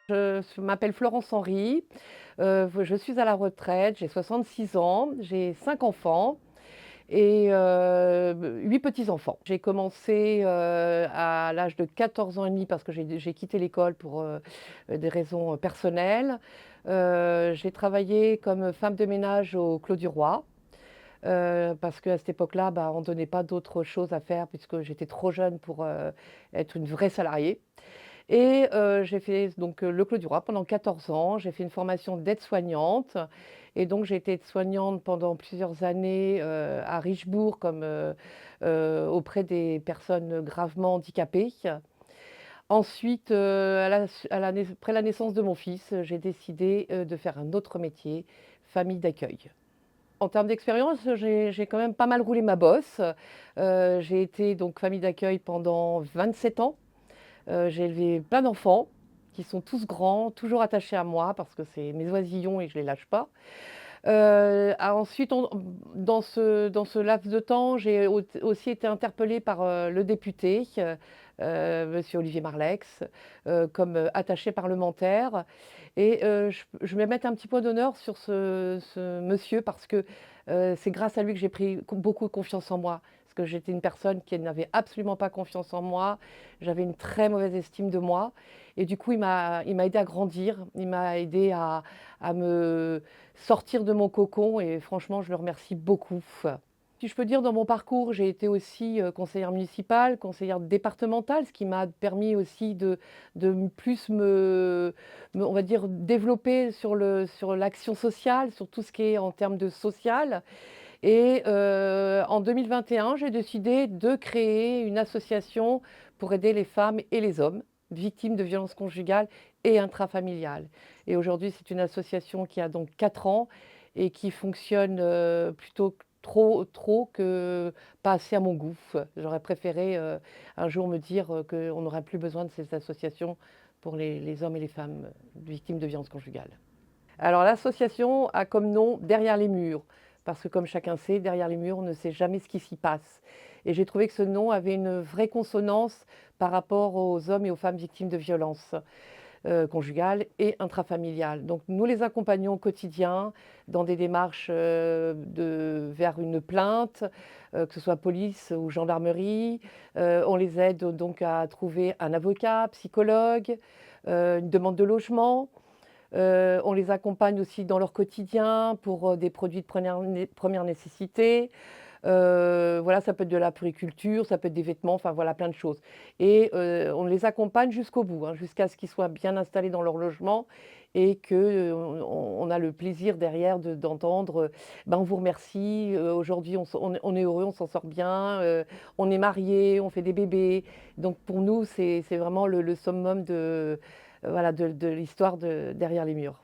Je m'appelle Florence Henry, je suis à la retraite, j'ai 66 ans, j'ai 5 enfants et 8 petits-enfants. J'ai commencé, à l'âge de 14 ans et demi parce que j'ai quitté l'école pour, des raisons, personnelles. J'ai travaillé comme femme de ménage au Clos du Roi, parce qu'à cette époque-là, bah, on ne donnait pas d'autre chose à faire puisque j'étais trop jeune pour, être une vraie salariée. Et j'ai fait donc le Clos du Roi pendant 14 ans. J'ai fait une formation d'aide-soignante et donc j'ai été aide-soignante pendant plusieurs années, à Richebourg comme, auprès des personnes gravement handicapées. Ensuite, à la nai après la naissance de mon fils, j'ai décidé, de faire un autre métier, famille d'accueil. En termes d'expérience, j'ai quand même pas mal roulé ma bosse. J'ai été donc famille d'accueil pendant 27 ans. J'ai élevé plein d'enfants qui sont tous grands, toujours attachés à moi parce que c'est mes oisillons et je les lâche pas. Ensuite dans ce laps de temps, j'ai aussi été interpellée par, le député, monsieur Olivier Marleix, comme, attaché parlementaire et je vais mettre un petit point d'honneur sur ce monsieur parce que, c'est grâce à lui que j'ai pris beaucoup confiance en moi. Parce que j'étais une personne qui n'avait absolument pas confiance en moi. J'avais une très mauvaise estime de moi et du coup il m'a aidée à grandir. Il m'a aidée à me sortir de mon cocon et franchement, je le remercie beaucoup. Si je peux dire, dans mon parcours, j'ai été aussi conseillère municipale, conseillère départementale, ce qui m'a permis aussi de plus on va dire, développer sur l'action sociale, sur tout ce qui est en termes de social. Et en 2021, j'ai décidé de créer une association pour aider les femmes et les hommes victimes de violences conjugales et intrafamiliales. Et aujourd'hui, c'est une association qui a donc 4 ans et qui fonctionne, plutôt trop que pas assez à mon goût. J'aurais préféré, un jour me dire, qu'on n'aurait plus besoin de ces associations pour les hommes et les femmes victimes de violences conjugales. Alors l'association a comme nom «Derrière les murs», parce que comme chacun sait, derrière les murs, on ne sait jamais ce qui s'y passe. Et j'ai trouvé que ce nom avait une vraie consonance par rapport aux hommes et aux femmes victimes de violences conjugales et intrafamiliales. Donc nous les accompagnons au quotidien dans des démarches vers une plainte, que ce soit police ou gendarmerie. On les aide donc à trouver un avocat, psychologue, une demande de logement. On les accompagne aussi dans leur quotidien pour, des produits de première nécessité. Voilà, ça peut être de la puriculture, ça peut être des vêtements, enfin voilà, plein de choses et on les accompagne jusqu'au bout, hein, jusqu'à ce qu'ils soient bien installés dans leur logement et que, on a le plaisir derrière d'entendre, «Ben, on vous remercie, aujourd'hui on est heureux, on s'en sort bien, on est mariés, on fait des bébés». Donc pour nous, c'est vraiment le summum de, voilà, de l'histoire de Derrière les murs.